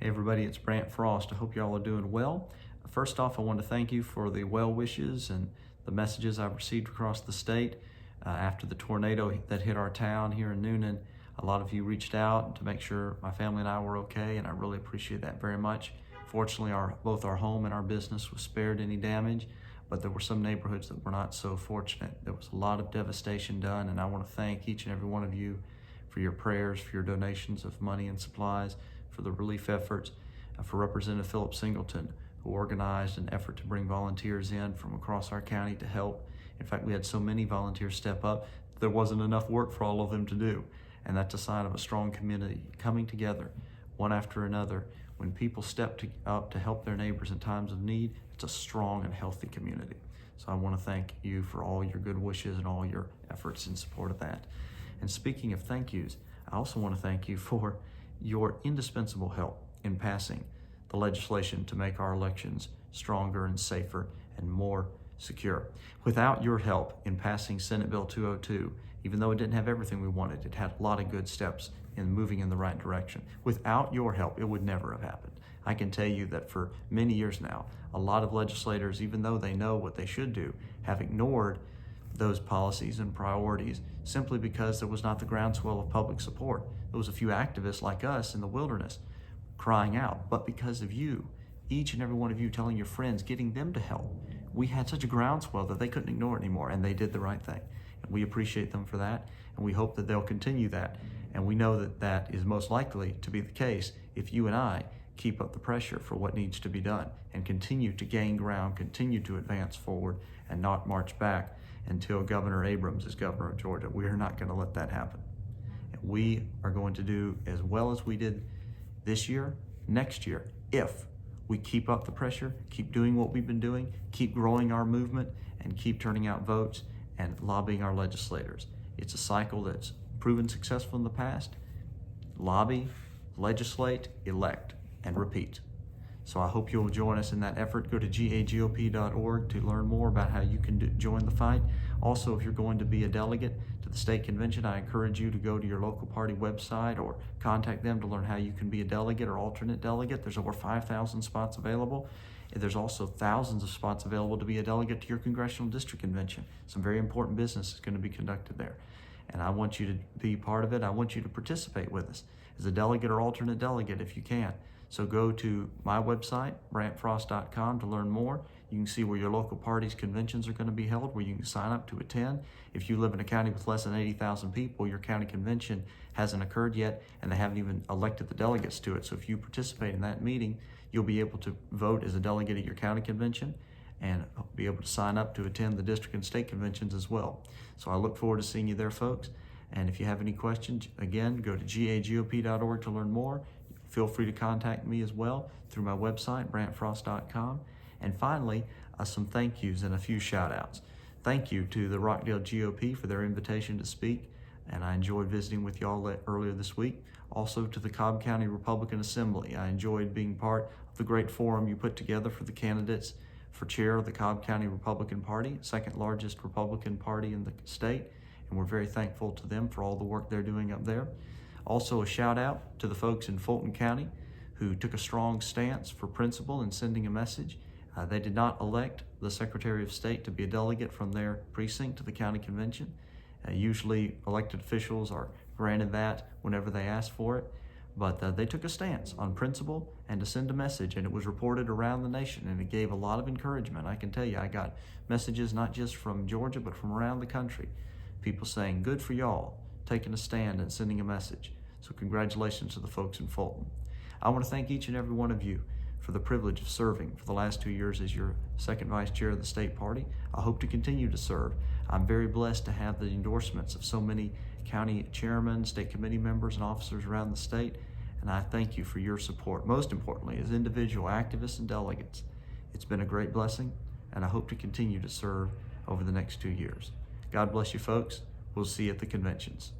Hey everybody, it's Brant Frost. I hope y'all are doing well. First off, I want to thank you for the well wishes and the messages I've received across the state. After the tornado that hit our town here in Newnan, a lot of you reached out to make sure my family and I were okay, and I really appreciate that very much. Fortunately, both our home and our business was spared any damage, but there were some neighborhoods that were not so fortunate. There was a lot of devastation done, and I want to thank each and every one of you for your prayers, for your donations of money and supplies, for the relief efforts, for Representative Philip Singleton, who organized an effort to bring volunteers in from across our county to help. In fact, we had so many volunteers step up, there wasn't enough work for all of them to do. And that's a sign of a strong community coming together, one after another. When people step up to help their neighbors in times of need, it's a strong and healthy community. So I want to thank you for all your good wishes and all your efforts in support of that. And speaking of thank yous, I also want to thank you for your indispensable help in passing the legislation to make our elections stronger and safer and more secure. Without your help in passing Senate Bill 202, even though it didn't have everything we wanted, it had a lot of good steps in moving in the right direction. Without your help, it would never have happened. I can tell you that for many years now, a lot of legislators, even though they know what they should do, have ignored those policies and priorities simply because there was not the groundswell of public support. There was a few activists like us in the wilderness crying out, but because of you, each and every one of you telling your friends, getting them to help, we had such a groundswell that they couldn't ignore it anymore, and they did the right thing. And we appreciate them for that, and we hope that they'll continue that. And we know that that is most likely to be the case if you and I keep up the pressure for what needs to be done and continue to gain ground, continue to advance forward, and not march back until Governor Abrams is governor of Georgia. We are not going to let that happen. And we are going to do as well as we did this year, next year, if we keep up the pressure, keep doing what we've been doing, keep growing our movement, and keep turning out votes and lobbying our legislators. It's a cycle that's proven successful in the past. Lobby, legislate, elect, and repeat. So I hope you'll join us in that effort. Go to gagop.org to learn more about how you can join the fight. Also, if you're going to be a delegate to the state convention, I encourage you to go to your local party website or contact them to learn how you can be a delegate or alternate delegate. There's over 5,000 spots available. And there's also thousands of spots available to be a delegate to your congressional district convention. Some very important business is going to be conducted there. And I want you to be part of it. I want you to participate with us as a delegate or alternate delegate if you can. So go to my website, brantfrost.com, to learn more. You can see where your local party's conventions are going to be held, where you can sign up to attend. If you live in a county with less than 80,000 people, your county convention hasn't occurred yet, and they haven't even elected the delegates to it. So if you participate in that meeting, you'll be able to vote as a delegate at your county convention and be able to sign up to attend the district and state conventions as well. So I look forward to seeing you there, folks. And if you have any questions, again, go to gagop.org to learn more. Feel free to contact me as well through my website, brantfrost.com. And finally, some thank yous and a few shout outs. Thank you to the Rockdale GOP for their invitation to speak, and I enjoyed visiting with y'all earlier this week. Also to the Cobb County Republican Assembly. I enjoyed being part of the great forum you put together for the candidates for chair of the Cobb County Republican Party, second largest Republican party in the state, and we're very thankful to them for all the work they're doing up there. Also a shout out to the folks in Fulton County who took a strong stance for principle in sending a message. They did not elect the Secretary of State to be a delegate from their precinct to the county convention. Usually elected officials are granted that whenever they ask for it, but they took a stance on principle and to send a message, and it was reported around the nation, and it gave a lot of encouragement. I can tell you, I got messages not just from Georgia, but from around the country. People saying, good for y'all, taking a stand and sending a message. So congratulations to the folks in Fulton. I want to thank each and every one of you for the privilege of serving for the last 2 years as your second vice chair of the state party. I hope to continue to serve. I'm very blessed to have the endorsements of so many county chairmen, state committee members, and officers around the state, and I thank you for your support. Most importantly, as individual activists and delegates, it's been a great blessing, and I hope to continue to serve over the next 2 years. God bless you, folks. We'll see you at the conventions.